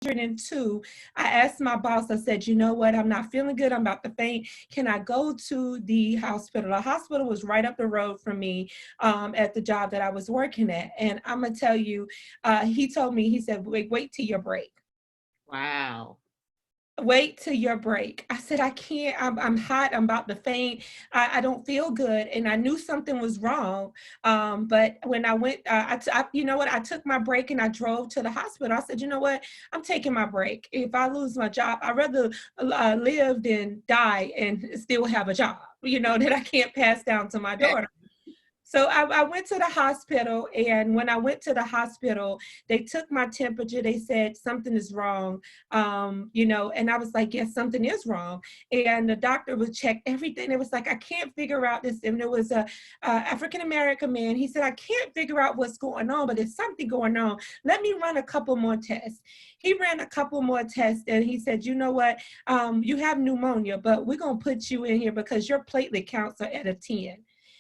102, I asked my boss, I said, you know what, I'm not feeling good, I'm about to faint. Can I go to the hospital? The hospital was right up the road from me at the job that I was working at. And I'm gonna tell you, he told me, he said, wait till your break. Wow. Wait till your break. I said, I can't, I'm hot, I'm about to faint. I don't feel good. And I knew something was wrong. But when I went, you know what, I took my break and I drove to the hospital. I said, you know what, I'm taking my break. If I lose my job, I'd rather live than die and still have a job, you know, that I can't pass down to my daughter. So I went to the hospital, and when I went to the hospital, they took my temperature. They said something is wrong, you know, and I was like, yes, something is wrong. And the doctor would check everything. It was like, I can't figure out this. And there was a African-American man. He said, I can't figure out what's going on, but there's something going on. Let me run a couple more tests. He ran a couple more tests, and he said, you know what, you have pneumonia, but we're going to put you in here because your platelet counts are at a 10.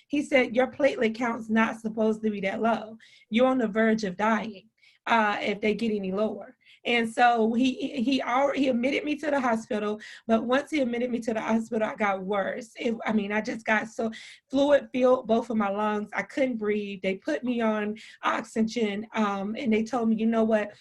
He said, your platelet count's not supposed to be that low. You're on the verge of dying if they get any lower. And so he admitted me to the hospital, but once he admitted me to the hospital, I got worse. I just got so fluid filled both of my lungs. I couldn't breathe. They put me on oxygen, and they told me, you know what?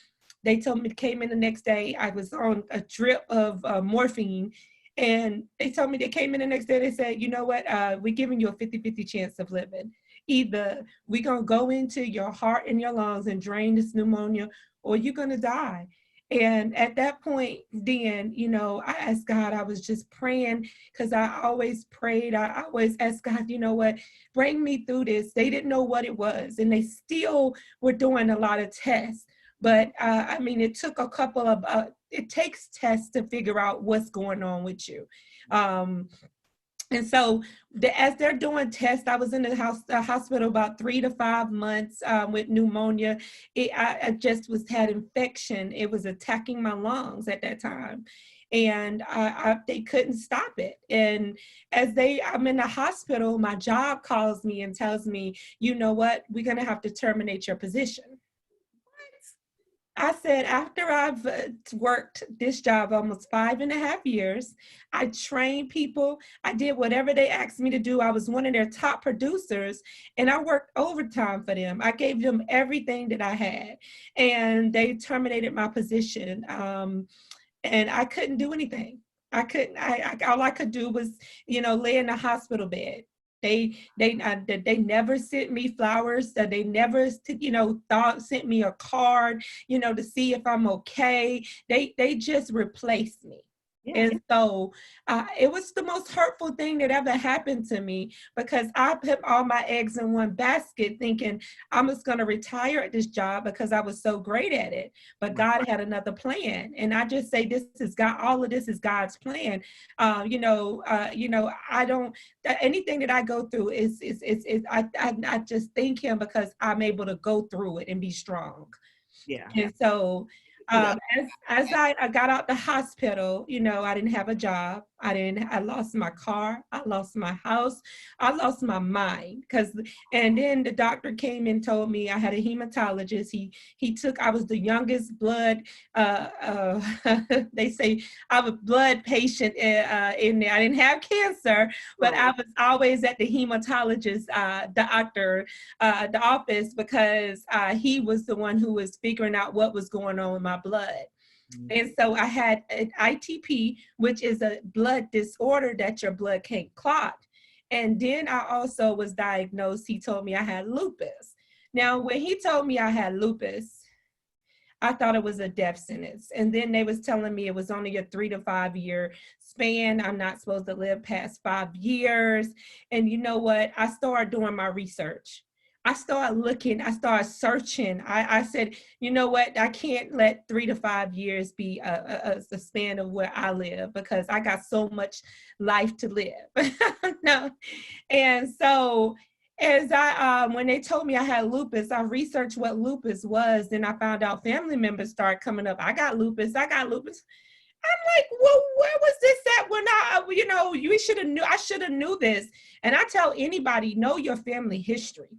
They told me, came in the next day, I was on a drip of morphine. And they told me, they came in the next day, they said, you know what, we're giving you a 50-50 chance of living. Either we're going to go into your heart and your lungs and drain this pneumonia, or you're going to die. And at that point, then, you know, I asked God, I was just praying because I always prayed. I always asked God, you know what, bring me through this. They didn't know what it was, and they still were doing a lot of tests. But it took a couple of, it takes tests to figure out what's going on with you. And so as they're doing tests, I was in the hospital about 3 to 5 months with pneumonia. I just had infection. It was attacking my lungs at that time. And they couldn't stop it. And I'm in the hospital, my job calls me and tells me, you know what, we're going to have to terminate your position. I said, after I've worked this job almost 5.5 years, I trained people. I did whatever they asked me to do. I was one of their top producers, and I worked overtime for them. I gave them everything that I had, and they terminated my position. And I couldn't do anything. I couldn't. All I could do was, you know, lay in the hospital bed. They never sent me flowers. They never, you know, sent me a card, you know, to see if I'm okay. They just replaced me. Yeah. And so it was the most hurtful thing that ever happened to me, because I put all my eggs in one basket thinking I'm just going to retire at this job because I was so great at it. But God had another plan. And I just say, this is God. All of this is God's plan. I don't, anything that I go through I just thank him because I'm able to go through it and be strong. Yeah. And so as I got out the hospital, you know, I didn't have a job. I lost my car. I lost my house. I lost my mind and then the doctor came and told me I had a hematologist. I was the youngest blood, they say I'm a blood patient in there. I didn't have cancer, but I was always at the hematologist, the office, because he was the one who was figuring out what was going on with my blood. And so I had an ITP, which is a blood disorder that your blood can't clot. And then I also was diagnosed, he told me I had lupus. Now, when he told me I had lupus, I thought it was a death sentence. And then they was telling me it was only a 3 to 5 year span. I'm not supposed to live past 5 years. And you know what? I started doing my research. I started looking, I started searching. I said, you know what? I can't let 3 to 5 years be a span of where I live, because I got so much life to live. No. And so when they told me I had lupus, I researched what lupus was. Then I found out family members started coming up. I got lupus. I'm like, well, where was this at when you should have knew, I should have knew this. And I tell anybody, know your family history.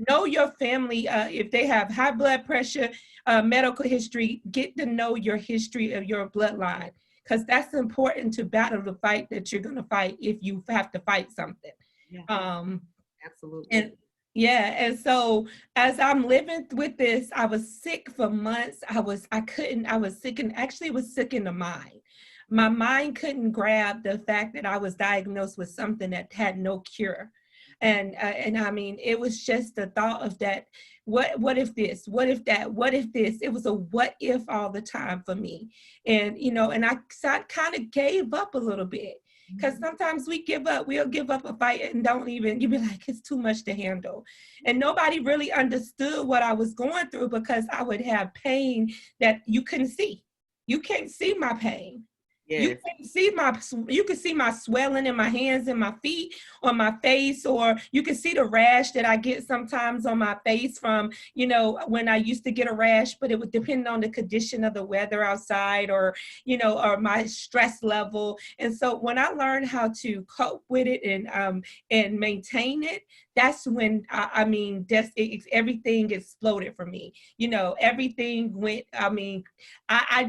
Know your family, if they have high blood pressure, medical history, get to know your history of your bloodline, because that's important to battle the fight that you're going to fight if you have to fight something. Yeah, Um, absolutely. and yeah, and so as I'm living with this, I was sick for months. I was sick, and actually was sick in the mind. My mind couldn't grab the fact that I was diagnosed with something that had no cure. And I mean, it was just the thought of that. What if this? What if that? What if this? It was a what if all the time for me. And I kind of gave up a little bit, because sometimes we give up. We'll give up a fight and don't even, you be like, it's too much to handle. And nobody really understood what I was going through, because I would have pain that you couldn't see. You can't see my pain. Yes. You can see my swelling in my hands and my feet, on my face, or you can see the rash that I get sometimes on my face from, when I used to get a rash, but it would depend on the condition of the weather outside, or my stress level. And so when I learned how to cope with it and maintain it, that's when everything exploded for me. Everything went, I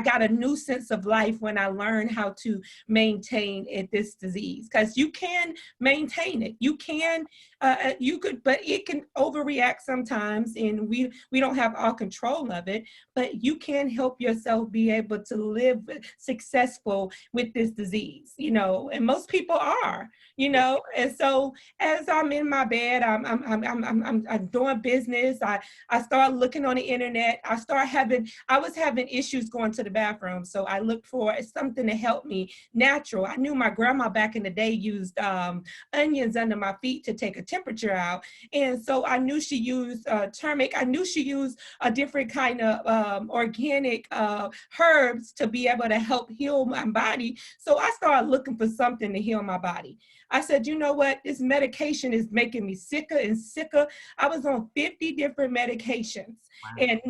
got a new sense of life when I learned how to maintain this disease, because you can maintain it. You could, but it can overreact sometimes, and we don't have all control of it, but you can help yourself be able to live successful with this disease, and most people are, and so as I'm in my bed, I'm doing business. I start looking on the internet. I was having issues going to the bathroom. So I looked for something to help me natural. I knew my grandma back in the day used onions under my feet to take a temperature out. And so I knew she used turmeric. I knew she used a different kind of organic herbs to be able to help heal my body. So I started looking for something to heal my body. I said, you know what? This medication is making me sicker and sicker. I was on 50 different medications. Wow. And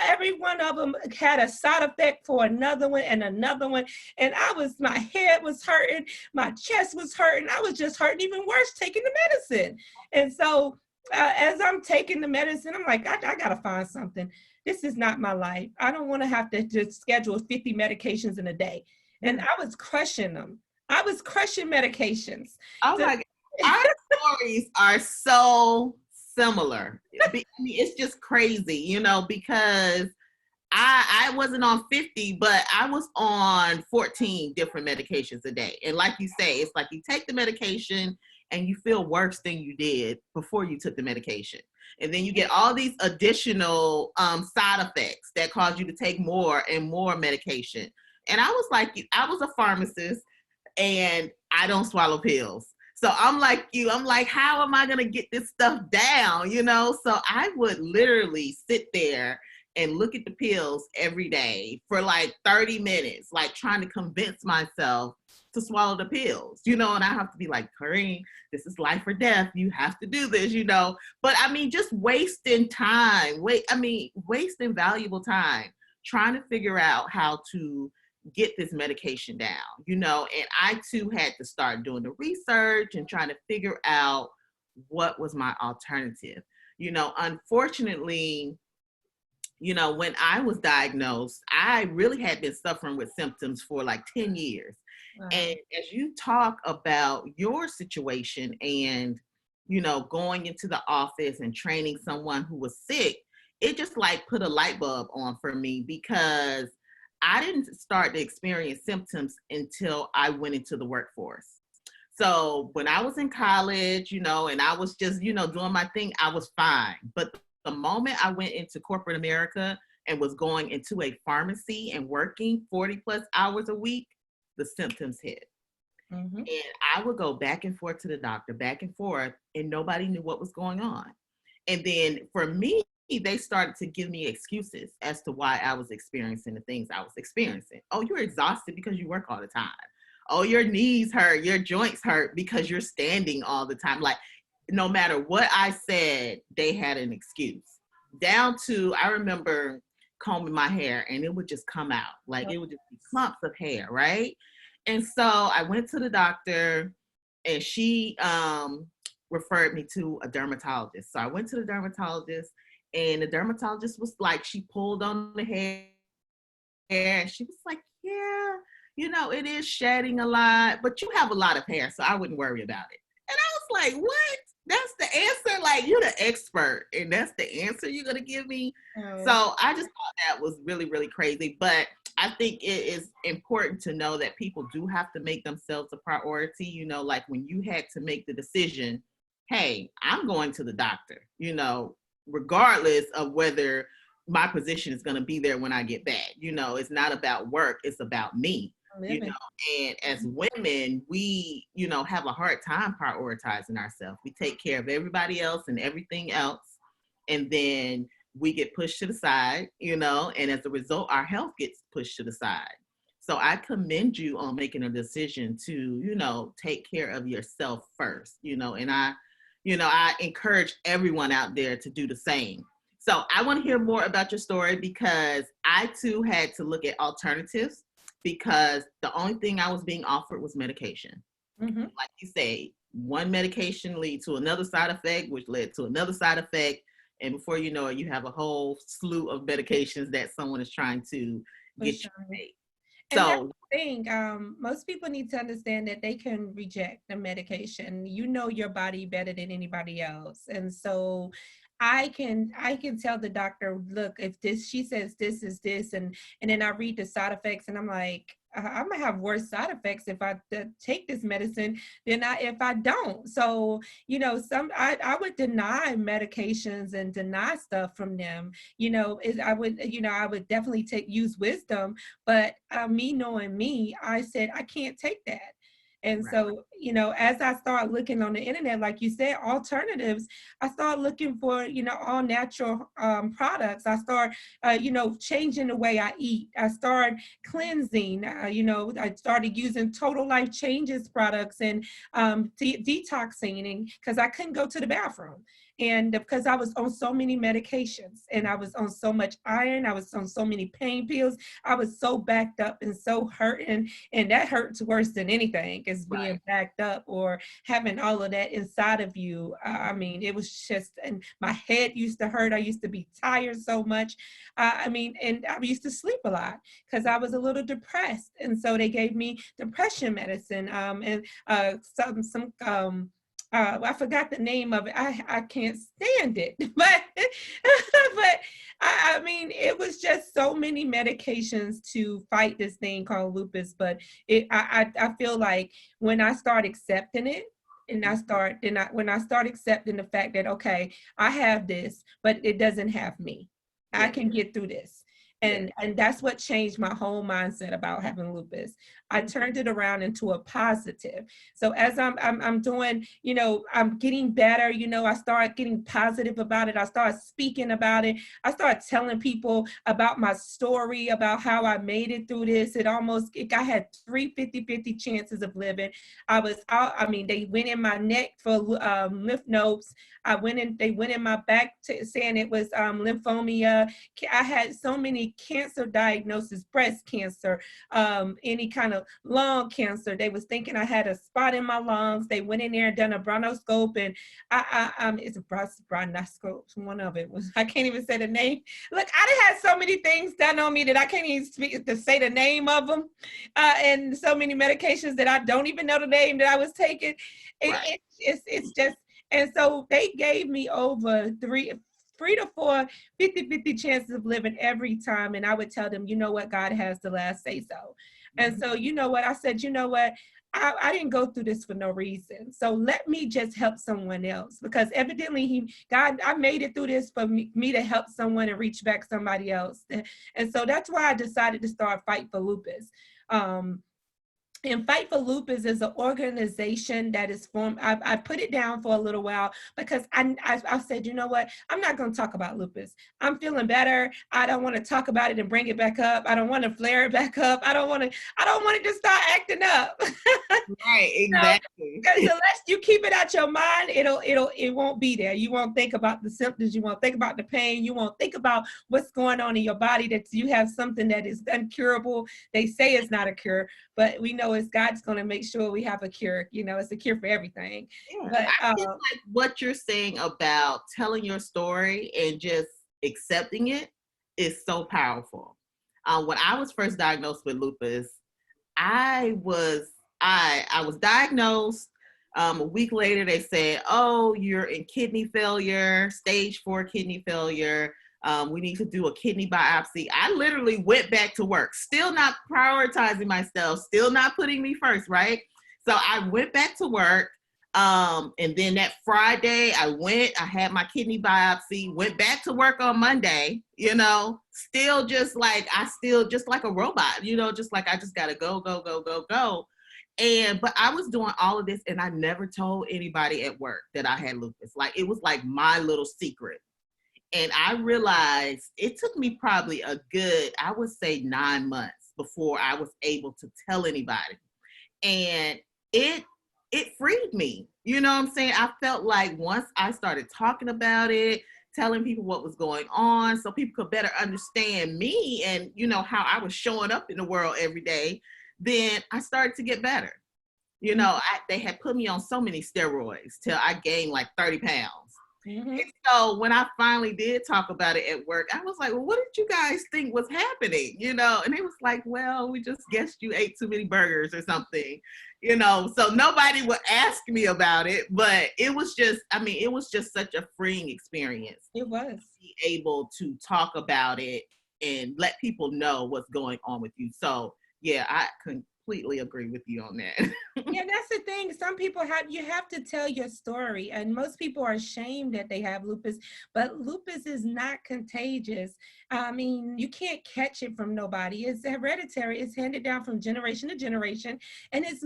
every one of them had a side effect for another one and another one. And my head was hurting, my chest was hurting. I was just hurting even worse taking the medicine. And so as I'm taking the medicine, I'm like, I got to find something. This is not my life. I don't want to have to just schedule 50 medications in a day. And I was crushing them. I was crushing medications. Oh my God. Our stories are so similar. I mean, it's just crazy, because I wasn't on 50, but I was on 14 different medications a day. And like you say, it's like you take the medication and you feel worse than you did before you took the medication. And then you get all these additional side effects that cause you to take more and more medication. And I was like, I was a pharmacist, and I don't swallow pills. So I'm like you, I'm like, how am I going to get this stuff down? So I would literally sit there and look at the pills every day for like 30 minutes, like trying to convince myself to swallow the pills, and I have to be like, Kareem, this is life or death. You have to do this, but I mean, just wasting time, wasting valuable time trying to figure out how to get this medication down, and I too had to start doing the research and trying to figure out what was my alternative. Unfortunately, when I was diagnosed, I really had been suffering with symptoms for like 10 years. Wow. And as you talk about your situation and, going into the office and training someone who was sick, it just like put a light bulb on for me, because I didn't start to experience symptoms until I went into the workforce. So when I was in college, and I was just, doing my thing, I was fine. But the moment I went into corporate America and was going into a pharmacy and working 40 plus hours a week, the symptoms hit. Mm-hmm. And I would go back and forth to the doctor, back and forth, and nobody knew what was going on. And then for me, they started to give me excuses as to why I was experiencing the things I was experiencing. Oh, you're exhausted because you work all the time. Oh, your knees hurt, your joints hurt because you're standing all the time. Like, no matter what I said, they had an excuse. Down to, I remember combing my hair and it would just come out. Like it would just be clumps of hair, right? And so I went to the doctor and she referred me to a dermatologist. So I went to the dermatologist and the dermatologist was like, she pulled on the hair and she was like, yeah, you know, it is shedding a lot, but you have a lot of hair, so I wouldn't worry about it. And I was like, what? That's the answer? Like, you're the expert, and that's the answer you're going to give me? Oh. So I just thought that was really, really crazy. But I think it is important to know that people do have to make themselves a priority. You know, like when you had to make the decision, hey, I'm going to the doctor, you know, regardless of whether my position is going to be there when I get back. You know, it's not about work, it's about me. You know, and as women, we, you know, have a hard time prioritizing ourselves. We take care of everybody else and everything else, and then we get pushed to the side, you know, and as a result, our health gets pushed to the side. So I commend you on making a decision to, you know, take care of yourself first, you know, and I encourage everyone out there to do the same. So I want to hear more about your story because I too had to look at alternatives because the only thing I was being offered was medication. Mm-hmm. Like you say, one medication leads to another side effect, which led to another side effect. And before you know it, you have a whole slew of medications that someone is trying to get you to take. And that's the thing, most people need to understand that they can reject the medication. You know your body better than anybody else. And so I can tell the doctor, look, if this, she says this is this, and then I read the side effects and I'm like, I'm gonna have worse side effects if I take this medicine than if I don't. So, you know, I would deny medications and deny stuff from them. You know, I would definitely use wisdom, but me knowing me, I said, I can't take that. And right. So, you know, as I start looking on the internet, like you said, alternatives, I start looking for, you know, all natural products. I start, you know, changing the way I eat. I start cleansing, you know, I started using Total Life Changes products and detoxing because I couldn't go to the bathroom. And because I was on so many medications and I was on so much iron, I was on so many pain pills, I was so backed up and so hurt. And that hurts worse than anything is being backed up or having all of that inside of you. I mean, it was just, and my head used to hurt. I used to be tired so much. I mean, and I used to sleep a lot because I was a little depressed. And so they gave me depression medicine and some I forgot the name of it. I can't stand it, but I mean, it was just so many medications to fight this thing called lupus. But I feel like when I start accepting it, and when I start accepting the fact that, okay, I have this, but it doesn't have me. Yeah. I can get through this. And that's what changed my whole mindset about having lupus. I turned it around into a positive. So as I'm doing, you know, I'm getting better, you know, I start getting positive about it. I start speaking about it. I start telling people about my story, about how I made it through this. I had 3 50-50 chances of living. I mean, they went in my neck for lymph nodes. They went in my back saying it was lymphoma. I had so many cancer diagnoses, breast cancer, any kind of lung cancer. They was thinking I had a spot in my lungs. They went in there and done a bronchoscope, and it's a bronchoscope. One of it was, I can't even say the name. Look, I had so many things done on me that I can't even say the name of them, and so many medications that I don't even know the name that I was taking. It's just. And so they gave me over 3 to 4 50-50 chances of living every time. And I would tell them, you know what, God has the last say so. Mm-hmm. And so, you know what, I said, you know what, I didn't go through this for no reason. So let me just help someone else, because evidently I made it through this for me to help someone and reach back somebody else. And so that's why I decided to start Fight for Lupus. And Fight for Lupus is an organization that is formed. I put it down for a little while because I said, you know what? I'm not going to talk about lupus. I'm feeling better. I don't want to talk about it and bring it back up. I don't want to flare it back up. I don't want it to start acting up. Right, exactly. Because unless you keep it out your mind, it won't be there. You won't think about the symptoms. You won't think about the pain. You won't think about what's going on in your body, that you have something that is incurable. They say it's not a cure, but we know it's God's going to make sure we have a cure. You know, it's a cure for everything. Yeah. But I feel like what you're saying about telling your story and just accepting it is so powerful. When I was first diagnosed with lupus, I was diagnosed. A week later, they said, "Oh, you're in kidney failure, stage 4 kidney failure. We need to do a kidney biopsy." I literally went back to work, still not prioritizing myself, still not putting me first, right? So I went back to work. And then that Friday, I had my kidney biopsy, went back to work on Monday, still just like a robot, just like I just got to go, go, go, go, go. But I was doing all of this and I never told anybody at work that I had lupus. Like, it was like my little secret. And I realized it took me probably a good, I would say 9 months before I was able to tell anybody. And it freed me. You know what I'm saying? I felt like once I started talking about it, telling people what was going on so people could better understand me and, how I was showing up in the world every day, then I started to get better. They had put me on so many steroids till I gained like 30 pounds. Mm-hmm. And so when I finally did talk about it at work, I was like, well, what did you guys think was happening? And it was like, well, we just guessed you ate too many burgers or something, so nobody would ask me about it, but it was just such a freeing experience. It was. Be able to talk about it and let people know what's going on with you. So yeah, I completely agree with you on that. Yeah, that's the thing. Some people you have to tell your story, and most people are ashamed that they have lupus, but lupus is not contagious. I mean, you can't catch it from nobody. It's hereditary. It's handed down from generation to generation, and it's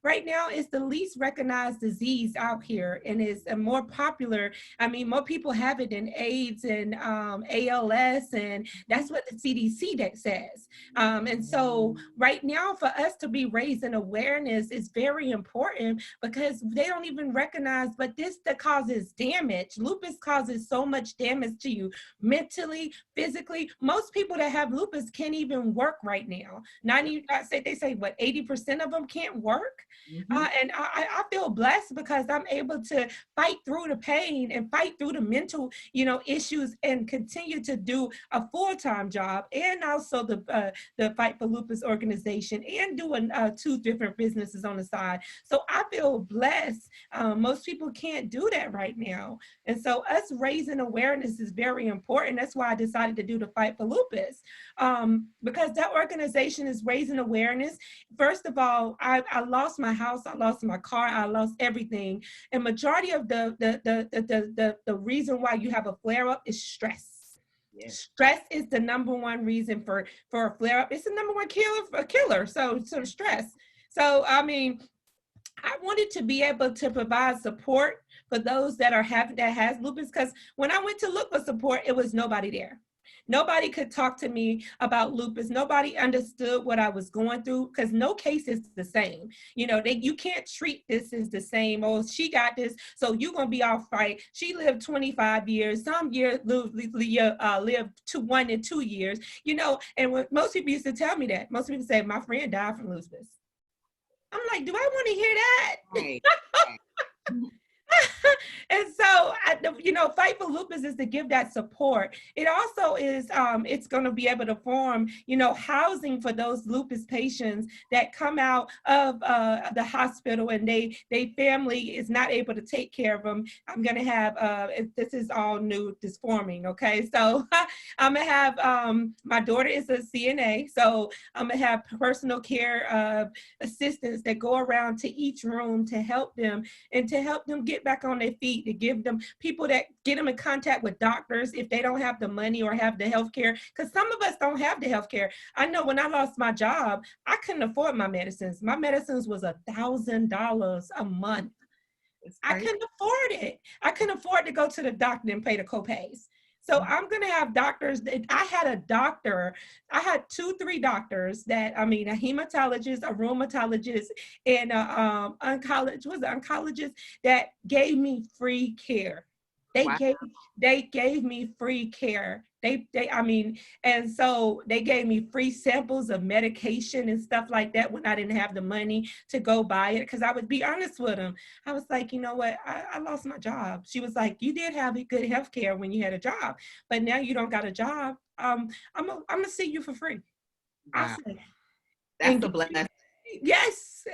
right now, it's the least recognized disease out here, and it's more popular. I mean, more people have it than AIDS and ALS, and that's what the CDC that says. And so right now, for us to be raising awareness is very important because they don't even recognize, but this that causes damage. Lupus causes so much damage to you mentally, physically. Most people that have lupus can't even work right now. They say what, 80% of them can't work. Mm-hmm. And I feel blessed because I'm able to fight through the pain and fight through the mental, issues and continue to do a full-time job, and also the Fight for Lupus organization, and doing 2 different businesses on the side. So I feel blessed. Most people can't do that right now. And so us raising awareness is very important. That's why I decided to do the Fight for Lupus, because that organization is raising awareness. First of all, I lost my house, I lost my car, I lost everything. And majority of the reason why you have a flare-up is stress. Yeah. Stress is the number one reason for a flare-up. It's the number one killer. So stress. So, I mean, I wanted to be able to provide support for those that has lupus, because when I went to look for support, it was nobody there. Nobody could talk to me about lupus. Nobody understood what I was going through, because no case is the same. You can't treat this as the same. Oh, she got this, so you're going to be all right. She lived 25 years. Some years lived 1 and 2 years, and when most people used to tell me that. Most people say, my friend died from lupus. I'm like, do I want to hear that? Right. And so, Fight for Lupus is to give that support. It also is, it's going to be able to form, housing for those lupus patients that come out of the hospital and they family is not able to take care of them. I'm going to have, this is all new, this forming, okay? So I'm going to have, my daughter is a CNA, so I'm going to have personal care assistants that go around to each room to help them and to help them get get back on their feet, to give them people that get them in contact with doctors if they don't have the money or have the health care. Because some of us don't have the health care. I know when I lost my job, I couldn't afford my medicines. My medicines was $1,000 a month. I couldn't afford it. I couldn't afford to go to the doctor and pay the copays. So I'm going to have doctors. I had a doctor. I had 2-3 doctors that, I mean, a hematologist, a rheumatologist, and a oncologist that gave me free care. They Wow. gave me free care. I mean, and so they gave me free samples of medication and stuff like that when I didn't have the money to go buy it. Because I would be honest with them. I was like, you know what? I lost my job. She was like, you did have good health care when you had a job, but now you don't got a job. I'm gonna see you for free. I Wow. said, That's a blessing. yes,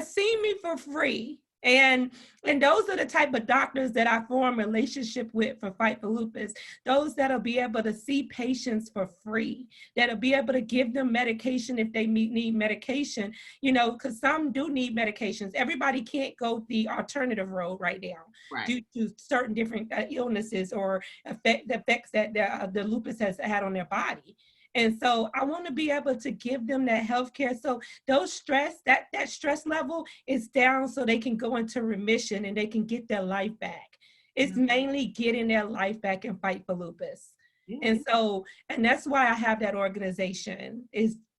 see me for free. And those are the type of doctors that I form relationship with for Fight for Lupus. Those that'll be able to see patients for free, that'll be able to give them medication if they need medication, you know, because some do need medications. Everybody can't go the alternative road right now due to certain different illnesses or effects that the lupus has had on their body. And so I want to be able to give them that health care. So those that stress level is down so they can go into remission and they can get their life back. It's mainly getting their life back and Fight for Lupus. And so, and that's why I have that organization.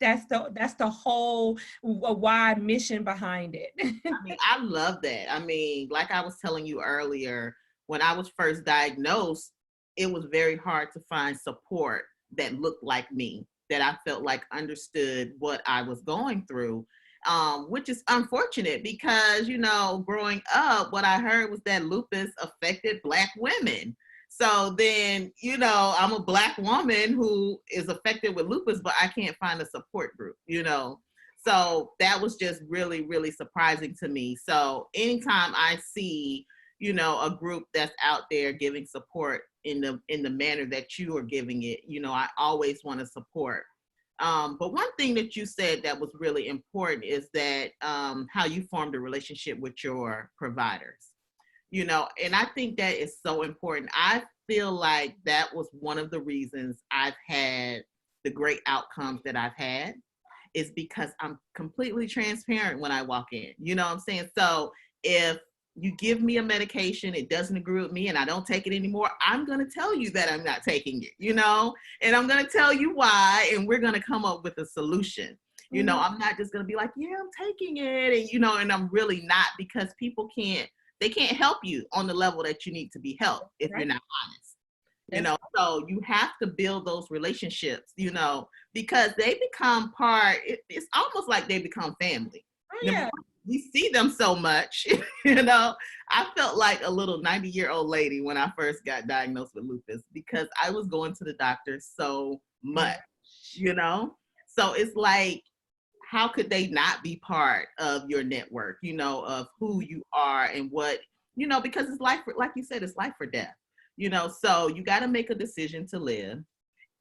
That's the whole wide mission behind it. I mean, I love that. I mean, like I was telling you earlier, when I was first diagnosed, it was very hard to find support that looked like me, that I felt like understood what I was going through, which is unfortunate because, you know, growing up, what I heard was that lupus affected Black women. So then, you know, I'm a Black woman who is affected with lupus, but I can't find a support group, you know. So that was just really, really surprising to me. So anytime I see, you know, a group that's out there giving support in the manner that you are giving it, you know, I always want to support. But one thing that you said that was really important is that how you formed a relationship with your providers, you know, and I think that is so important. I feel like that was one of the reasons I've had the great outcomes that I've had, is because I'm completely transparent when I walk in, you know what I'm saying? So if you give me a medication, it doesn't agree with me and I don't take it anymore, I'm going to tell you that I'm not taking it, you know, and I'm going to tell you why, and we're going to come up with a solution. You know, I'm not just going to be like, yeah, I'm taking it. And, you know, and I'm really not, because people can't help you on the level that you need to be helped if you're not honest. You know, so you have to build those relationships, you know, because they become it's almost like they become family. We see them so much, you know. I felt like a little 90-year-old lady when I first got diagnosed with lupus because I was going to the doctor so much, you know. So it's like, how could they not be part of your network, you know, of who you are and what, you know, because it's life, like you said, it's life or death, you know. So you got to make a decision to live.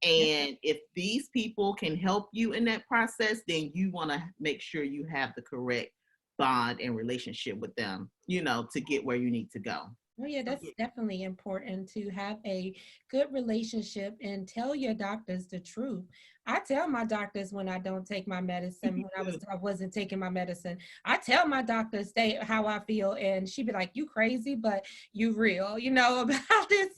And if these people can help you in that process, then you want to make sure you have the correct bond and relationship with them, you know, to get where you need to go. Oh yeah, that's definitely important to have a good relationship and tell your doctors the truth. I tell my doctors when I don't take my medicine, when I wasn't taking my medicine, I tell my doctors how I feel, and she'd be like, "You crazy, but you real, you know, about this,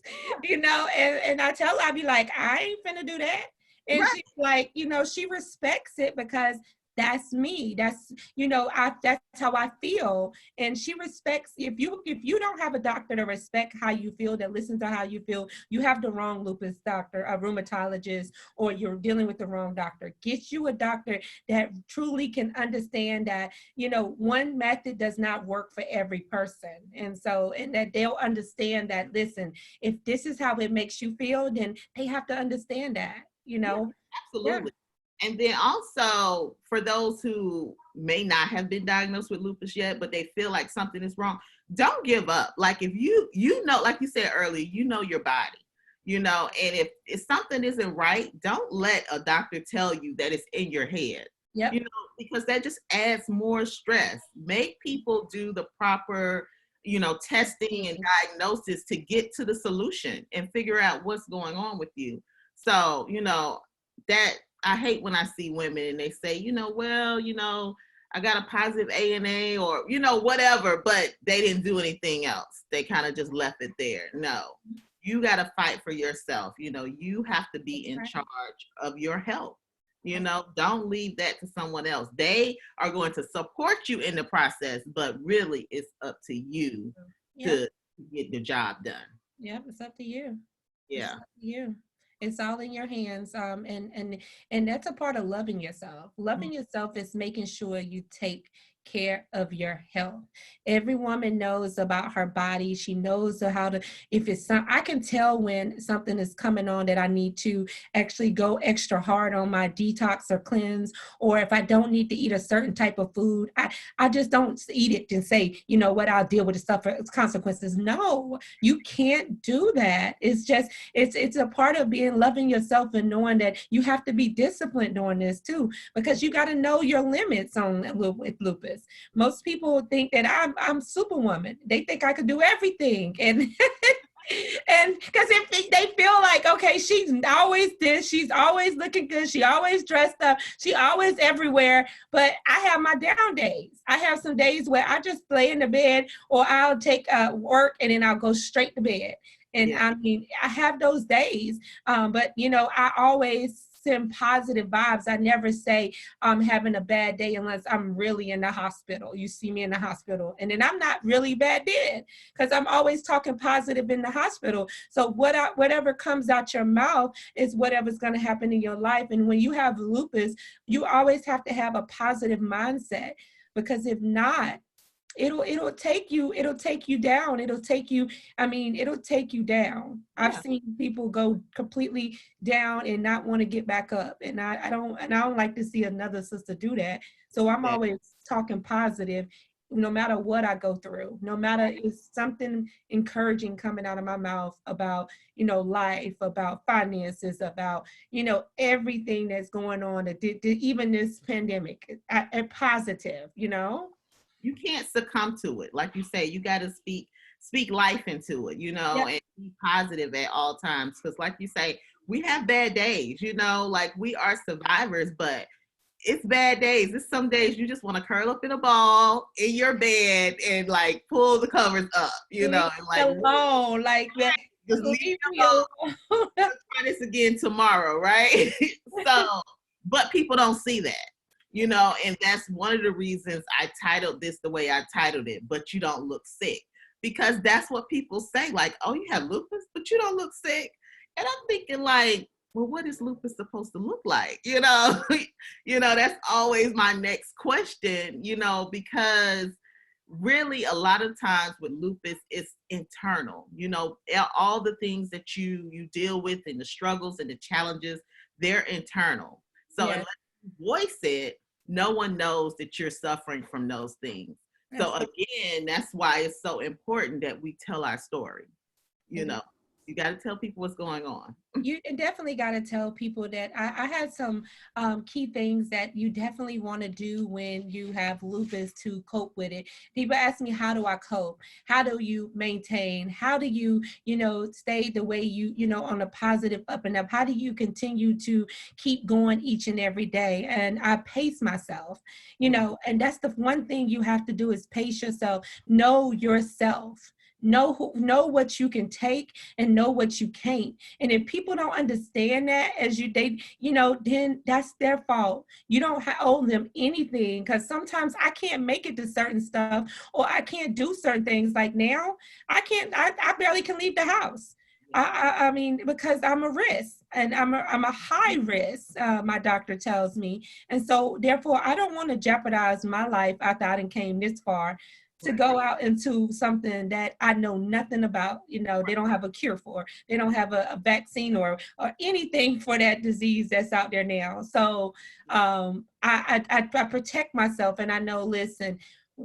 you know." And I tell her, I'd be like, "I ain't finna do that." And she's like, you know, she respects it because that's me. That's, you know, that's how I feel. And she respects, if you don't have a doctor to respect how you feel, that listens to how you feel, you have the wrong lupus doctor, a rheumatologist, or you're dealing with the wrong doctor. Get you a doctor that truly can understand that, you know, one method does not work for every person. And so, and that they'll understand that, listen, if this is how it makes you feel, then they have to understand that, you know? Absolutely. And then also, for those who may not have been diagnosed with lupus yet, but they feel like something is wrong, don't give up. Like if you know, like you said earlier, you know your body, you know, and if something isn't right, don't let a doctor tell you that it's in your head, you know, because that just adds more stress. Make people do the proper testing and diagnosis to get to the solution and figure out what's going on with you. So, that I hate when I see women and they say, well, I got a positive ANA or, whatever, but they didn't do anything else. They kind of just left it there. No, you got to fight for yourself. You have to be in charge of your health. Don't leave that to someone else. They are going to support you in the process, but really it's up to you to get the job done. Yeah, it's up to you. Yeah. It's up to you. It's all in your hands. And that's a part of loving yourself. Loving yourself is making sure you take care of your health. Every woman knows about her body. She knows how to, if it's some, I can tell when something is coming on that I need to actually go extra hard on my detox or cleanse, or if I don't need to eat a certain type of food, I just don't eat it and say, what, I'll deal with the stuff, its consequences. No, you can't do that. It's just, it's a part of loving yourself and knowing that you have to be disciplined doing this too, because you got to know your limits with lupus. Most people think that I'm Superwoman. They think I could do everything, and because they feel like, okay, she's always this, she's always looking good, she always dressed up, she always everywhere. But I have my down days. I have some days where I just lay in the bed, or I'll take work and then I'll go straight to bed. And I mean, I have those days, but I always send positive vibes. I never say I'm having a bad day unless I'm really in the hospital. You see me in the hospital, and then I'm not really bad then, because I'm always talking positive in the hospital. So whatever comes out your mouth is whatever's going to happen in your life. And when you have lupus, you always have to have a positive mindset, because if not, it'll take you down. It'll take you down. Yeah. I've seen people go completely down and not want to get back up. And I don't like to see another sister do that. So I'm always talking positive, no matter what I go through, no matter if something encouraging coming out of my mouth about, life, about finances, about, everything that's going on, even this pandemic, positive, You can't succumb to it. Like you say, you got to speak life into it, and be positive at all times. Because like you say, we have bad days, like we are survivors, but it's bad days. It's some days you just want to curl up in a ball in your bed and like pull the covers up, and like alone, like that. Just leave me alone. Let's try this again tomorrow, right? So, but people don't see that. And that's one of the reasons I titled this the way I titled it, but you don't look sick, because that's what people say. Like, oh, you have lupus, but you don't look sick. And I'm thinking like, well, what is lupus supposed to look like? That's always my next question, because really a lot of times with lupus, it's internal, all the things that you deal with and the struggles and the challenges, they're internal. So unless you voice it, no one knows that you're suffering from those things. So again, that's why it's so important that we tell our story. You got to tell people what's going on. You definitely got to tell people that I had some key things that you definitely want to do when you have lupus to cope with it. People ask me, how do I cope? How do you maintain? How do you, stay the way you, on a positive up and up? How do you continue to keep going each and every day? And I pace myself, and that's the one thing you have to do is pace yourself. Know yourself. Know what you can take and know what you can't. And if people don't understand that then that's their fault. You don't owe them anything, because sometimes I can't make it to certain stuff, or I can't do certain things. Like now, I barely can leave the house. I mean, because I'm a risk, and I'm a high risk, my doctor tells me. And so therefore, I don't want to jeopardize my life after I done came this far, to go out into something that I know nothing about. They don't have a cure for, they don't have a vaccine or anything for that disease that's out there now. So I protect myself, and I know, listen,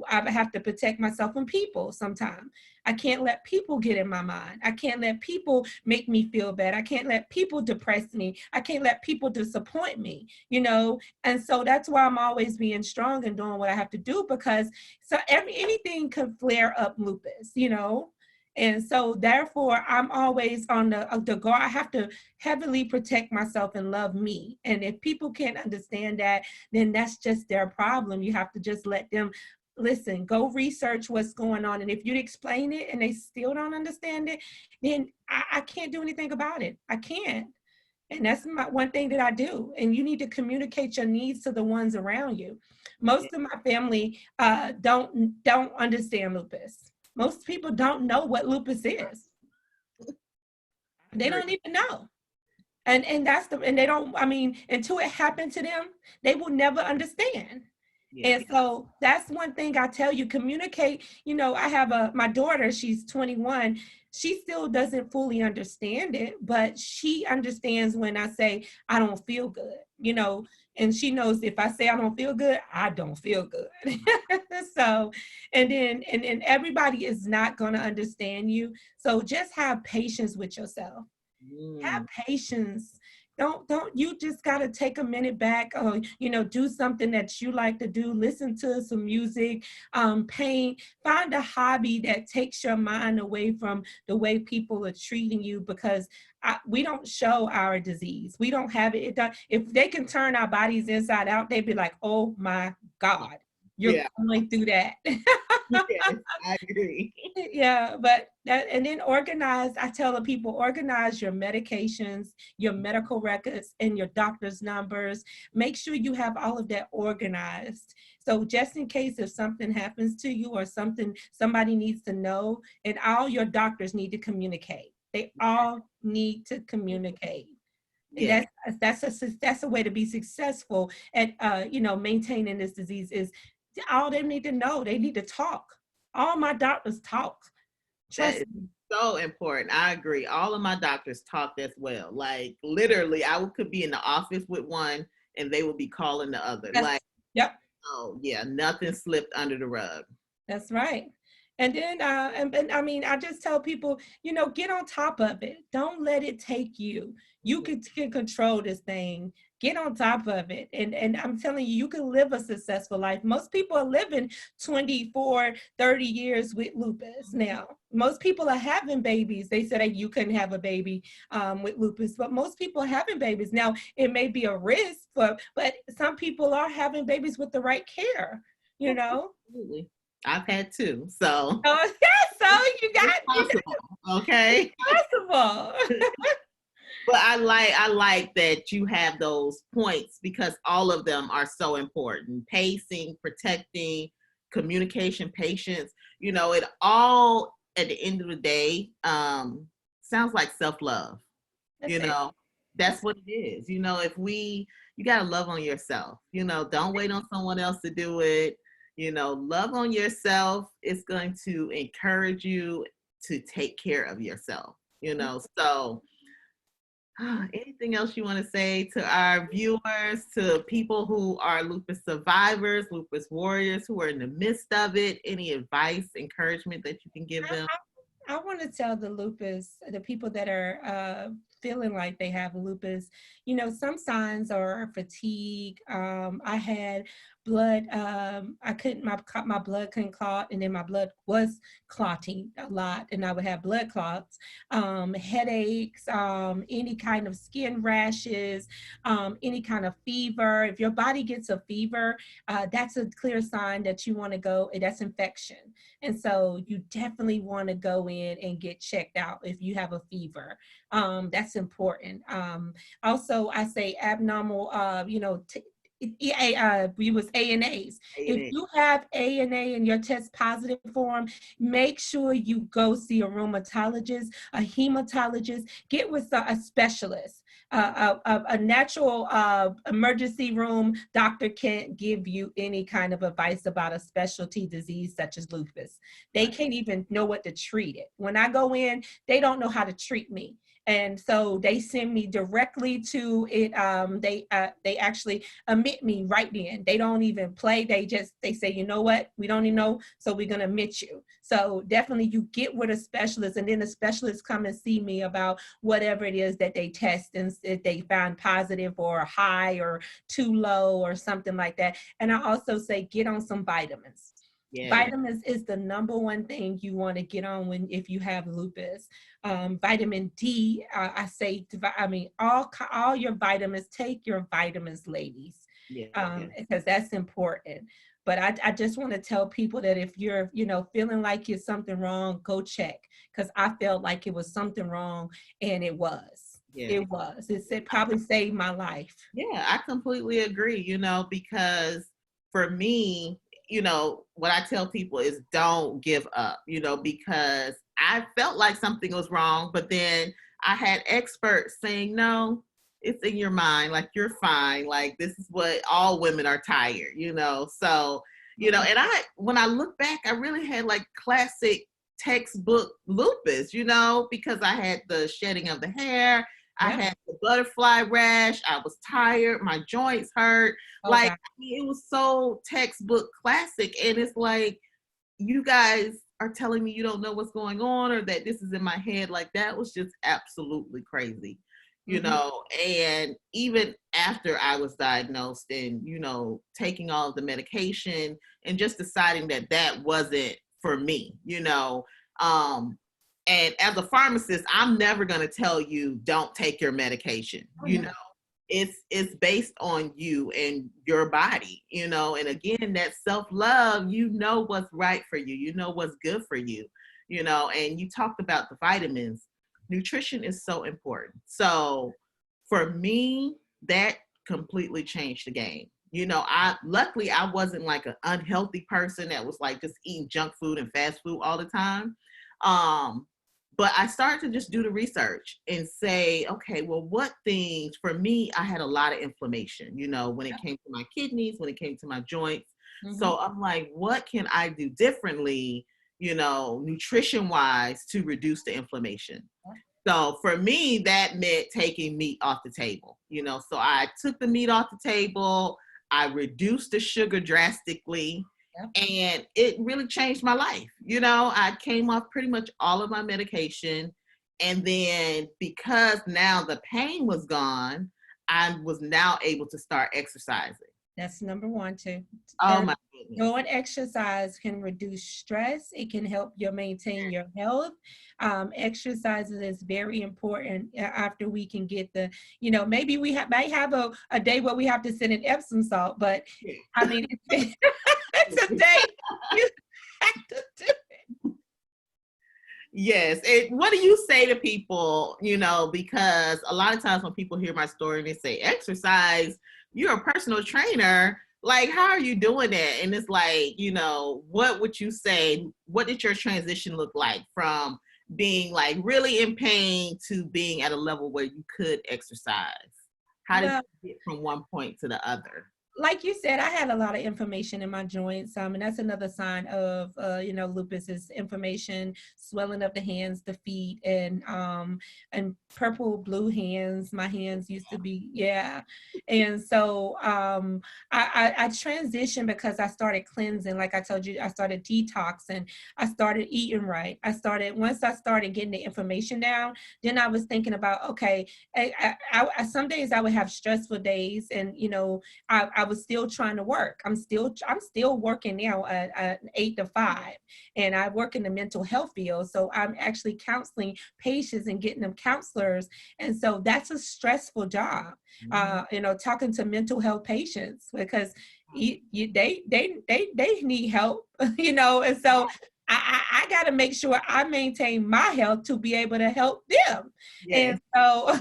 I have to protect myself from people sometimes. I can't let people get in my mind. I can't let people make me feel bad. I can't let people depress me. I can't let people disappoint me, you know? And so that's why I'm always being strong and doing what I have to do, because so anything could flare up lupus, you know? And so therefore I'm always on the guard. I have to heavily protect myself and love me. And if people can't understand that, then that's just their problem. You have to just let them listen, go research what's going on. And if you explain it and they still don't understand it, then I can't do anything about it. I can't. And that's one thing that I do. And you need to communicate your needs to the ones around you. Most of my family don't understand lupus. Most people don't know what lupus is. They don't even know. And that's and they don't, I mean, until it happened to them, they will never understand. Yeah. And so that's one thing I tell you, communicate. You know, I have my daughter, she's 21. She still doesn't fully understand it, but she understands when I say, I don't feel good, you know, and she knows if I say I don't feel good, I don't feel good. So, and then, and everybody is not going to understand you. So just have patience with yourself. Have patience. Don't you just got to take a minute back, or you know, do something that you like to do. Listen to some music, paint, find a hobby that takes your mind away from the way people are treating you, because we don't show our disease. We don't have it. If they can turn our bodies inside out, they'd be like, oh my God, you're going through that. Yes, I agree. Yeah, but and then organize. I tell the people, organize your medications, your medical records, and your doctor's numbers. Make sure you have all of that organized. So just in case if something happens to you or somebody needs to know, and all your doctors need to communicate. They all need to communicate. Yeah. And that's a way to be successful at you know, maintaining this disease. Is all they need to know. They need to talk. All my doctors talk. Trust me. So important. I agree. All of my doctors talked as well. Like literally, I could be in the office with one and they would be calling the other. Yes. Like, yep. Oh yeah, nothing slipped under the rug. That's right. And then, and I mean, I just tell people, you know, get on top of it. Don't let it take you. You can control this thing. Get on top of it. And I'm telling you, you can live a successful life. Most people are living 24, 30 years with lupus now. Most people are having babies. They said that you couldn't have a baby with lupus, but most people are having babies. Now, it may be a risk, but some people are having babies with the right care, you know? Absolutely. I've had two, so. Oh, yeah, so you got it's possible, okay? It's possible. But I like that you have those points, because all of them are so important. Pacing, protecting, communication, patience. You know, it all at the end of the day sounds like self-love. You know, that's what it is. You know, you got to love on yourself. You know, don't wait on someone else to do it. You know, love on yourself. It's going to encourage you to take care of yourself, you know. So anything else you want to say to our viewers, to people who are lupus survivors, lupus warriors who are in the midst of it? Any advice, encouragement that you can give them? I want to tell the people that are feeling like they have lupus, you know, some signs are fatigue. I had blood, my blood couldn't clot, and then my blood was clotting a lot, and I would have blood clots, headaches, any kind of skin rashes, any kind of fever. If your body gets a fever, that's a clear sign that you want to go, that's infection. And so you definitely want to go in and get checked out if you have a fever. That's important. Also, I say abnormal, you know, we was ANAs. If you have ANA and your test positive form, make sure you go see a rheumatologist, a hematologist, get with a specialist. A natural emergency room doctor can't give you any kind of advice about a specialty disease such as lupus. They can't even know what to treat it. When I go in, they don't know how to treat me. And so they send me directly to it. They actually admit me right then. They don't even play. They say, you know what, we don't even know, so we're gonna admit you. So definitely you get with a specialist, and then the specialists come and see me about whatever it is that they test, and if they find positive or high or too low or something like that. And I also say get on some vitamins. Yeah. Vitamins is the number one thing you want to get on if you have lupus. Vitamin D, I say, I mean, all your vitamins, take your vitamins, ladies, Yeah. because that's important. But I just want to tell people that if you're, feeling like it's something wrong, go check, because I felt like it was something wrong, and it was. Yeah. It was. It probably saved my life. Yeah, I completely agree, because for me, what I tell people is don't give up, because I felt like something was wrong, but then I had experts saying, no, it's in your mind. Like, you're fine. Like, this is what all women are tired, So, and when I look back, I really had like classic textbook lupus, because I had the shedding of the hair. I had the butterfly rash. I was tired. My joints hurt. It was so textbook classic. And it's like, you guys are telling me you don't know what's going on, or that this is in my head. Like, that was just absolutely crazy, and even after I was diagnosed and, taking all of the medication and just deciding that that wasn't for me, and as a pharmacist, I'm never going to tell you don't take your medication. It's based on you and your body, and again, that self-love, what's right for you, what's good for you, and you talked about the vitamins. Nutrition is so important. So for me, that completely changed the game. Luckily I wasn't like an unhealthy person that was like just eating junk food and fast food all the time. But I started to just do the research and say, okay, well, what things, for me, I had a lot of inflammation, when it came to my kidneys, when it came to my joints. Mm-hmm. So I'm like, what can I do differently, nutrition wise, to reduce the inflammation? So for me, that meant taking meat off the table, so I took the meat off the table. I reduced the sugar drastically. And it really changed my life. I came off pretty much all of my medication. And then because now the pain was gone, I was now able to start exercising. That's number one, too. Oh, my goodness. Go and exercise can reduce stress. It can help you maintain your health. Exercises is very important after we can get the, maybe we might have a day where we have to send in Epsom salt, but I mean, it's a day you have to do it. Yes. And what do you say to people, because a lot of times when people hear my story and they say exercise, you're a personal trainer, like, how are you doing that? And it's like, what would you say? What did your transition look like from being like really in pain to being at a level where you could exercise? How did you get from one point to the other? Like you said, I had a lot of inflammation in my joints, and that's another sign of, lupus is inflammation, swelling of the hands, the feet, and purple, blue hands. My hands used to be, and so I transitioned because I started cleansing. Like I told you, I started detoxing. I started eating right. Once I started getting the inflammation down, then I was thinking about, okay, I some days I would have stressful days, and I was still trying to work. I'm still working now at 8 to 5, and I work in the mental health field. So I'm actually counseling patients and getting them counselors. And so that's a stressful job, talking to mental health patients, because they need help, and so I got to make sure I maintain my health to be able to help them. Yes. And so,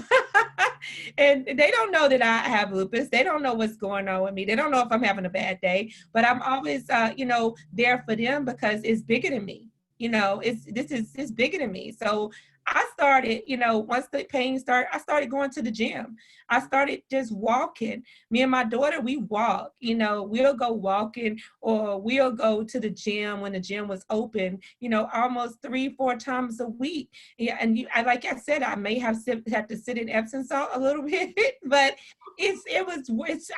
and they don't know that I have lupus. They don't know what's going on with me. They don't know if I'm having a bad day, but I'm always, there for them, because it's bigger than me. It's bigger than me. So I started, once the pain started, I started going to the gym. I started just walking. Me and my daughter, we walk, we'll go walking or we'll go to the gym when the gym was open, almost 3, 4 times a week. Yeah. And like I said, I may have to sit in Epsom salt a little bit, but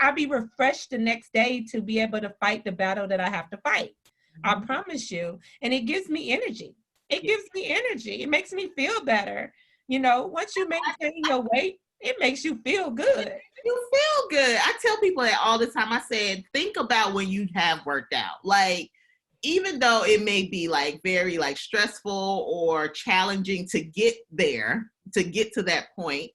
I'll be refreshed the next day to be able to fight the battle that I have to fight. I promise you. And it gives me energy. It gives me energy. It makes me feel better. Once you maintain your weight, it makes you feel good. You feel good. I tell people that all the time. I said, think about when you have worked out. Like, even though it may be like very like stressful or challenging to get there, to get to that point,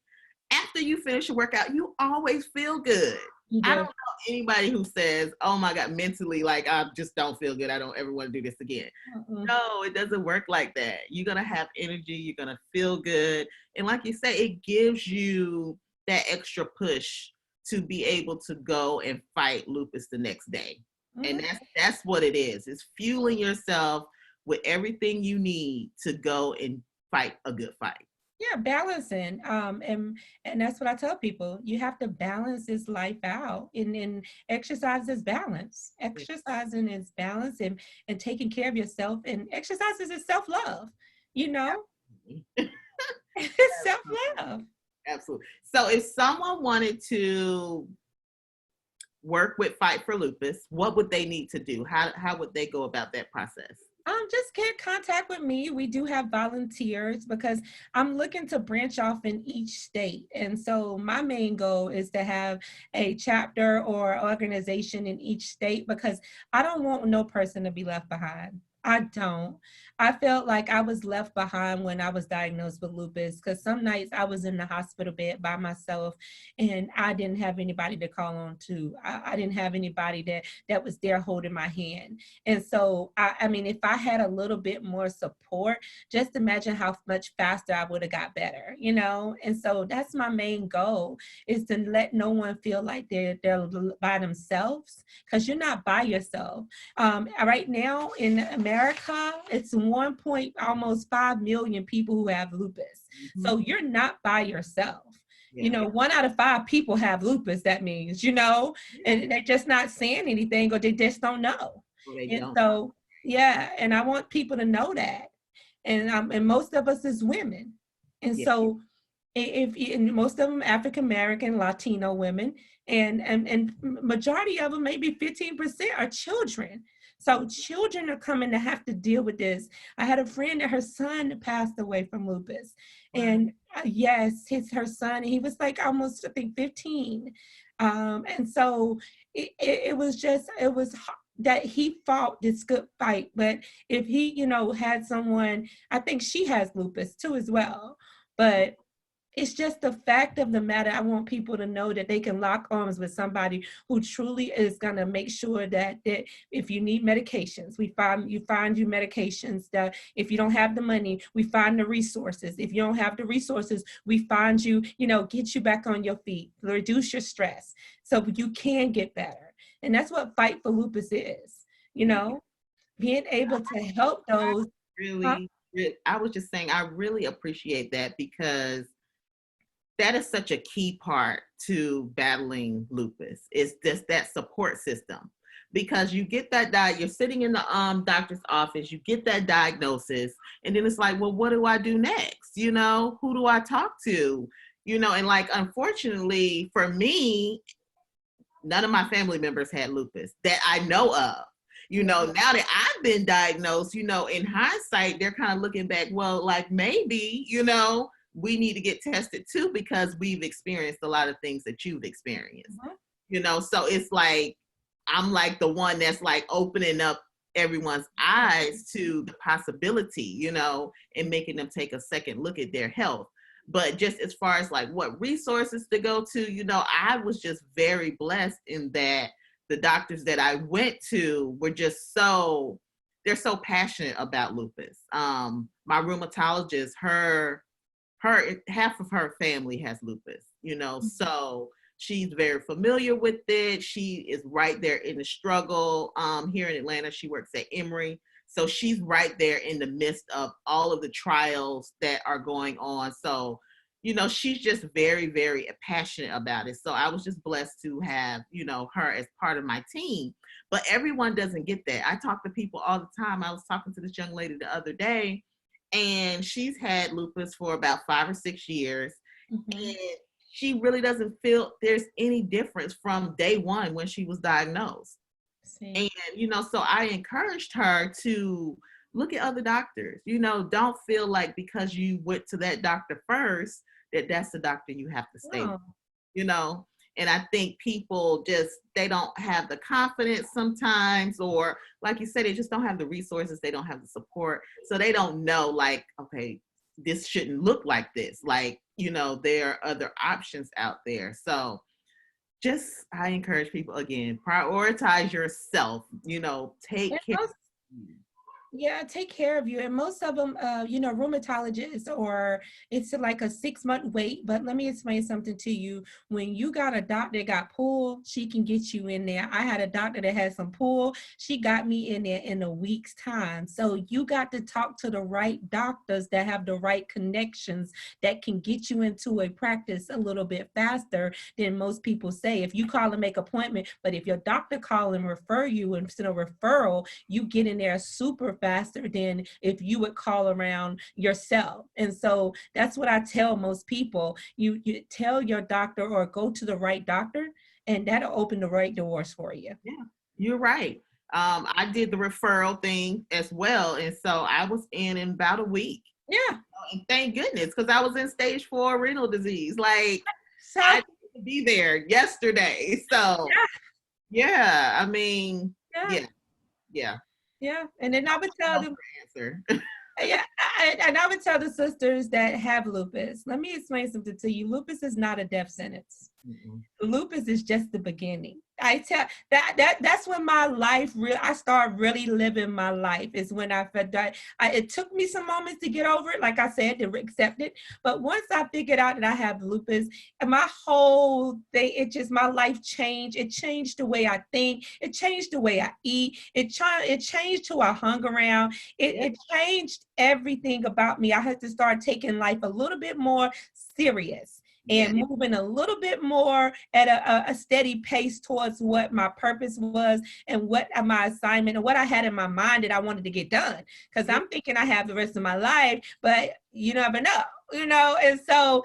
after you finish a workout, you always feel good. I don't know anybody who says, oh my God, mentally, like, I just don't feel good. I don't ever want to do this again. No, it doesn't work like that. You're going to have energy. You're going to feel good. And like you say, it gives you that extra push to be able to go and fight lupus the next day. And that's what it is. It's fueling yourself with everything you need to go and fight a good fight. Yeah, balancing. And that's what I tell people. You have to balance this life out. And exercise is balance. Exercising is balance and taking care of yourself. And exercise is self-love, It's self-love. Absolutely. So if someone wanted to work with Fight for Lupus, what would they need to do? How would they go about that process? Just get contact with me. We do have volunteers because I'm looking to branch off in each state. And so my main goal is to have a chapter or organization in each state because I don't want no person to be left behind. I don't. I felt like I was left behind when I was diagnosed with lupus because some nights I was in the hospital bed by myself and I didn't have anybody to call on to. I didn't have anybody that was there holding my hand. And so, I mean, if I had a little bit more support, just imagine how much faster I would have got better, And so that's my main goal is to let no one feel like they're by themselves because you're not by yourself. Right now in America, it's almost 5 million people who have lupus. So you're not by yourself. 1 out of 5 people have lupus, that means, and they're just not saying anything or they just don't know. So, yeah, and I want people to know that. And most of us is women. And so and most of them African-American, Latino women, and majority of them, maybe 15% are children. So children are coming to have to deal with this. I had a friend that her son passed away from lupus. And yes, her son, he was like almost, I think, 15. And so it was that he fought this good fight. But if he, had someone, I think she has lupus too as well. But it's just the fact of the matter. I want people to know that they can lock arms with somebody who truly is going to make sure that if you need medications, you find you medications. That if you don't have the money, we find the resources. If you don't have the resources, we find you, get you back on your feet, reduce your stress so you can get better. And that's what Fight for Lupus is, being able to help those. I was just saying, I really appreciate that because that is such a key part to battling lupus. It's just that support system because you get that you're sitting in the doctor's office, you get that diagnosis, and then it's like, well, what do I do next? Who do I talk to? And like, unfortunately for me, none of my family members had lupus that I know of. Now that I've been diagnosed, in hindsight, they're kind of looking back, well, like maybe, we need to get tested too because we've experienced a lot of things that you've experienced. So it's like I'm like the one that's like opening up everyone's eyes to the possibility, and making them take a second look at their health. But just as far as like what resources to go to, I was just very blessed in that the doctors that I went to were just they're so passionate about lupus. My rheumatologist, half of her family has lupus, so she's very familiar with it. She is right there in the struggle. Here in Atlanta, she works at Emory. So she's right there in the midst of all of the trials that are going on. So, she's just very, very passionate about it. So I was just blessed to have, her as part of my team. But everyone doesn't get that. I talk to people all the time. I was talking to this young lady the other day, and she's had lupus for about 5 or 6 years. Mm-hmm. And she really doesn't feel there's any difference from day one when she was diagnosed. See. And, so I encouraged her to look at other doctors. Don't feel like because you went to that doctor first, that's the doctor you have to stay with, Oh, you know? And I think people they don't have the confidence sometimes, or like you said, they just don't have the resources. They don't have the support. So they don't know, like, okay, this shouldn't look like this. Like, there are other options out there. So I encourage people, again, prioritize yourself, take and care most, of you. yeah, take care of you. And most of them, rheumatologists, or it's like a 6-month wait. But let me explain something to you. When you got a doctor that got pull, she can get you in there. I had a doctor that had some pull. She got me in there in a week's time. So you got to talk to the right doctors that have the right connections that can get you into a practice a little bit faster than most people say. If you call and make appointment, but if your doctor call and refer you and send a referral, you get in there super faster than if you would call around yourself. And so that's what I tell most people. You tell your doctor or go to the right doctor, and that'll open the right doors for you. Yeah, you're right. I did the referral thing as well. And so I was in about a week. Yeah. And thank goodness, because I was in stage 4 renal disease. Like, So I needed to be there yesterday. So, yeah, yeah, I mean, yeah, yeah, yeah. yeah. And then I would tell No them, answer. yeah, and I would tell the sisters that have lupus, let me explain something to you. Lupus is not a death sentence. Mm-mm. Lupus is just the beginning. I tell that's when my life I start really living my life, is when I felt that it took me some moments to get over it, like I said, to accept it. But once I figured out that I have lupus, and my whole thing, my life changed. It changed the way I think. It changed the way I eat. It changed who I hung around. Yeah, It changed everything about me. I had to start taking life a little bit more serious yeah, and moving a little bit more at a steady pace towards what my purpose was and what my assignment and what I had in my mind that I wanted to get done. Because yeah. I'm thinking I have the rest of my life, but you never know. And so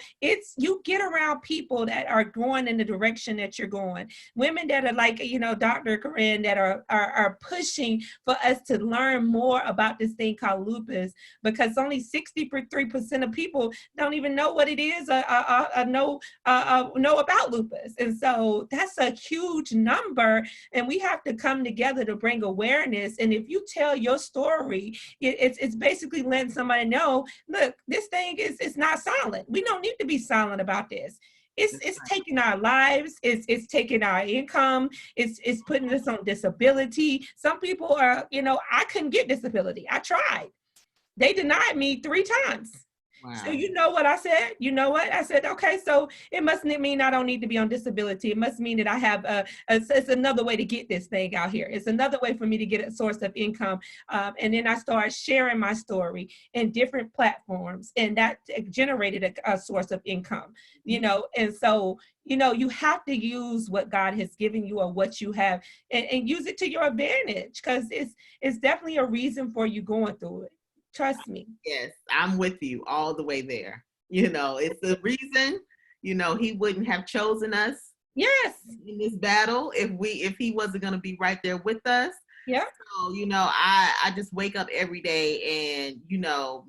you get around people that are going in the direction that you're going, women that are like, Dr. Corinne, that are pushing for us to learn more about this thing called lupus, because only 63% of people don't even know what it is, know about lupus. And so that's a huge number, and we have to come together to bring awareness. And if you tell your story, it's basically letting somebody know, look, this thing is not silent. We don't need to be silent about this. It's taking our lives, it's taking our income, it's putting us on disability. Some people are, I couldn't get disability. I tried. They denied me 3 times. So Wow. you know what I said? You know what? I said, okay, so it must mean I don't need to be on disability. It must mean that I have it's another way to get this thing out here. It's another way for me to get a source of income. And then I started sharing my story in different platforms, and that generated a source of income, And so, you have to use what God has given you or what you have, and use it to your advantage, because it's definitely a reason for you going through it. Trust me. Yes, I'm with you all the way there. It's the reason, he wouldn't have chosen us Yes. in this battle if he wasn't going to be right there with us. Yeah. So, I just wake up every day and,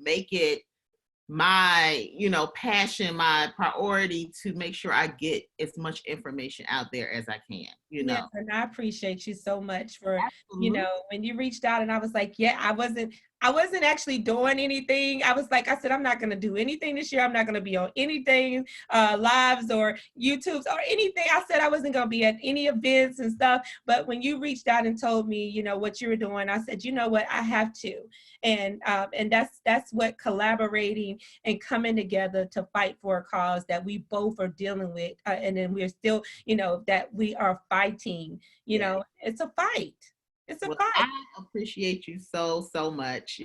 make it my, passion, my priority to make sure I get as much information out there as I can. Yes, and I appreciate you so much for, Absolutely. when you reached out, and I was like, yeah, I wasn't actually doing anything. I said, I'm not going to do anything this year. I'm not going to be on anything, lives or YouTubes or anything. I said I wasn't going to be at any events and stuff. But when you reached out and told me, what you were doing, I said, you know what, I have to. And that's what collaborating and coming together to fight for a cause that we both are dealing with. And then we're still, that we are fighting, Yeah. it's a fight. It's a Well, fight. I appreciate you so, so much,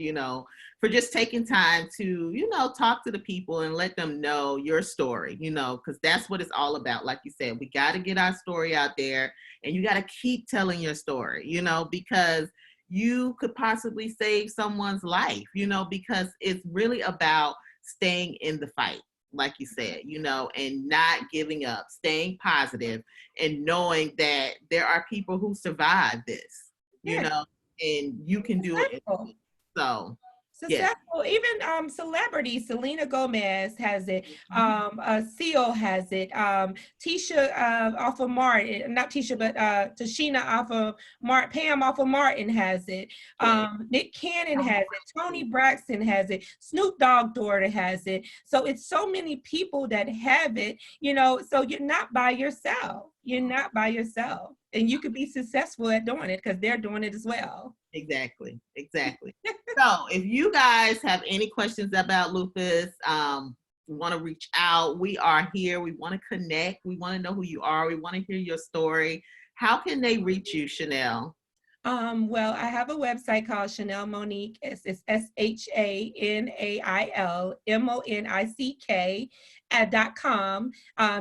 for just taking time to, talk to the people and let them know your story, because that's what it's all about. Like you said, we got to get our story out there, and you got to keep telling your story, because you could possibly save someone's life, because it's really about staying in the fight, like you said, and not giving up, staying positive, and knowing that there are people who survive this, Yeah, and you can do it. successful. So, yes. Successful, even celebrities. Selena Gomez has it. Mhm. Seal has it. Tisha off of Martin, not Tisha, but Tashina off of Martin. Pam off of Martin has it. Yeah. Nick Cannon has it. Tony Braxton has it. Snoop Dogg daughter has it. So it's so many people that have it. So you're not by yourself. You're not by yourself, and you could be successful at doing it because they're doing it as well. Exactly. Exactly. So if you guys have any questions about lupus, want to reach out, we are here. We want to connect. We want to know who you are. We want to hear your story. How can they reach you, Shanail? Well, I have a website called Shanail Monique. It's SHANAIL MONICK .com.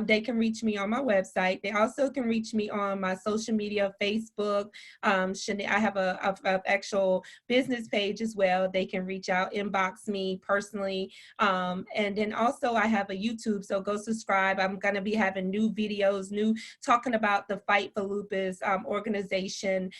They can reach me on my website. They also can reach me on my social media, Facebook. I have a actual business page as well. They can reach out, inbox me personally. And then also I have a YouTube, so go subscribe. I'm going to be having new videos, talking about the Fight for Lupus organization,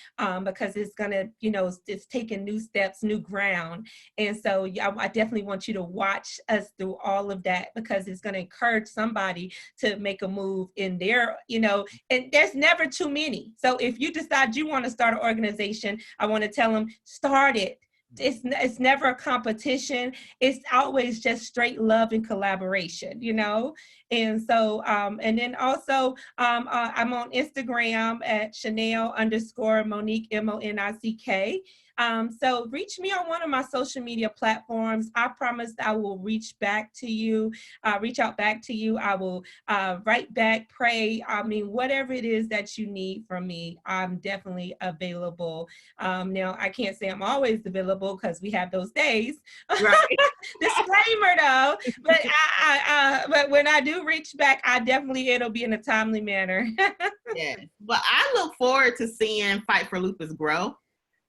because it's gonna, it's taking new steps, new ground. And so I definitely want you to watch us through all of that, because it's gonna encourage somebody to make a move in their, and there's never too many. So if you decide you want to start an organization, I want to tell them, start it. It's never a competition. It's always just straight love and collaboration, And so, and then also, I'm on Instagram at Shanail_Monique, MONICK. So reach me on one of my social media platforms. I promise I will reach back to you, reach out back to you. I will write back, pray. I mean, whatever it is that you need from me, I'm definitely available. Now, I can't say I'm always available because we have those days. Right. Disclaimer though, but when I do reach back, it'll be in a timely manner. Yes. But I look forward to seeing Fight for Lupus grow.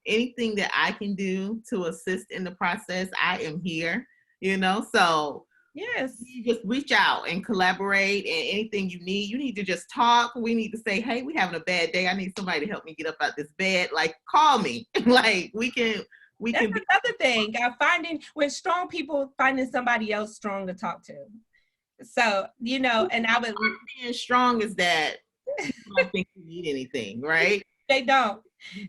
Anything that I can do to assist in the process, I am here, so Yes. you just reach out and collaborate, and anything you need to just talk. We need to say, hey, we having a bad day. I need somebody to help me get up out this bed. Like, call me. Like, we can That's be another thing. Finding with strong people, finding somebody else strong to talk to. So, and I would being strong is that people don't think you need anything, right? they don't.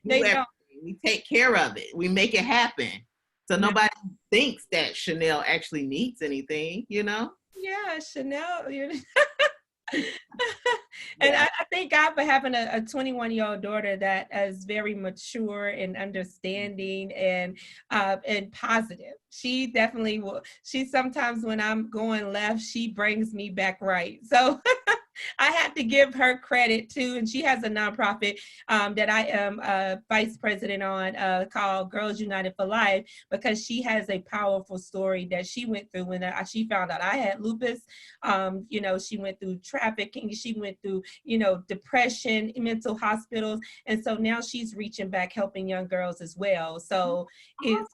They don't. We take care of it. We make it happen. So nobody thinks that Shanail actually needs anything, Yeah, Shanail. And Yeah. I thank God for having a 21-year-old daughter that is very mature and understanding and positive. She definitely will. She sometimes when I'm going left, she brings me back right. So I have to give her credit too. And she has a nonprofit that I am vice president on called Girls United for Life, because she has a powerful story that she went through when she found out I had lupus. She went through trafficking. She went through, depression, mental hospitals. And so now she's reaching back, helping young girls as well. So it's,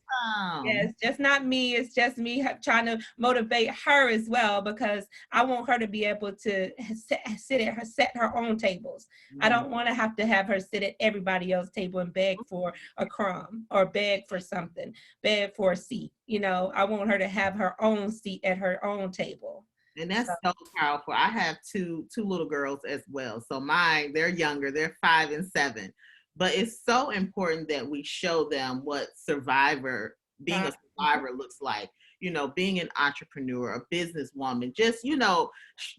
yeah, it's just not me. It's just me trying to motivate her as well, because I want her to be able to set her own tables. I don't want to have her sit at everybody else's table and beg for a crumb or beg for something, beg for a seat. I want her to have her own seat at her own table. And that's so powerful. I have two little girls as well. So they're younger, they're 5 and 7. But it's so important that we show them what being a survivor looks like. Being an entrepreneur, a businesswoman, just,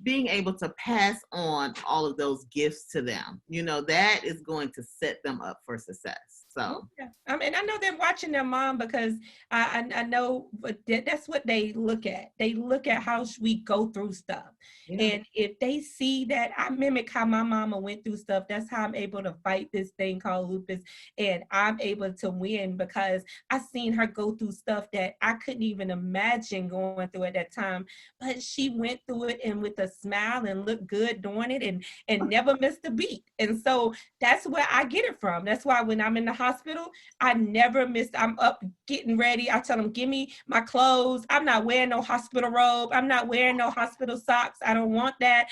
being able to pass on all of those gifts to them, that is going to set them up for success. So Yeah. And I know they're watching their mom because I know that's what they look at. They look at how we go through stuff. yeah. And if they see that I mimic how my mama went through stuff, that's how I'm able to fight this thing called lupus. And I'm able to win because I seen her go through stuff that I couldn't even imagine going through at that time. But she went through it and with a smile and looked good doing it and never missed a beat. And so that's where I get it from. That's why when I'm in the hospital, I never miss. I'm up getting ready. I tell them, give me my clothes. I'm not wearing no hospital robe. I'm not wearing no hospital socks. I don't want that.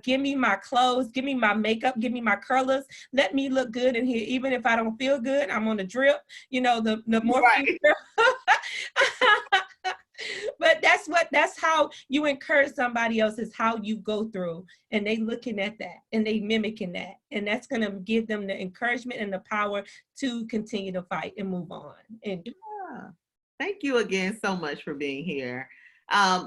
Give me my clothes. Give me my makeup. Give me my curlers. Let me look good in here. Even if I don't feel good, I'm on the drip, the morphine Right. drip. But that's how you encourage somebody else, is how you go through, and they looking at that and they mimicking that, and that's going to give them the encouragement and the power to continue to fight and move on. And Yeah. Thank you again so much for being here.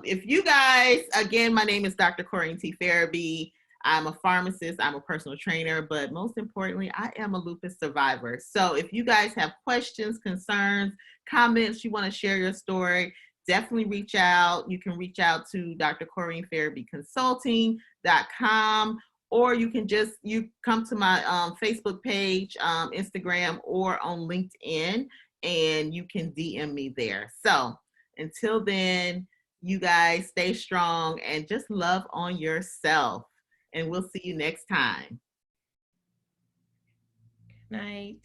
If you guys, again, my name is Dr. Corinne T. Farabee. I'm a pharmacist, I'm a personal trainer, but most importantly, I am a lupus survivor. So if you guys have questions, concerns, comments, you want to share your story, definitely reach out. You can reach out to Dr. Corinne Farabee Consulting.com, or you can you come to my Facebook page, Instagram, or on LinkedIn, and you can DM me there. So until then, you guys stay strong and just love on yourself. And we'll see you next time. night.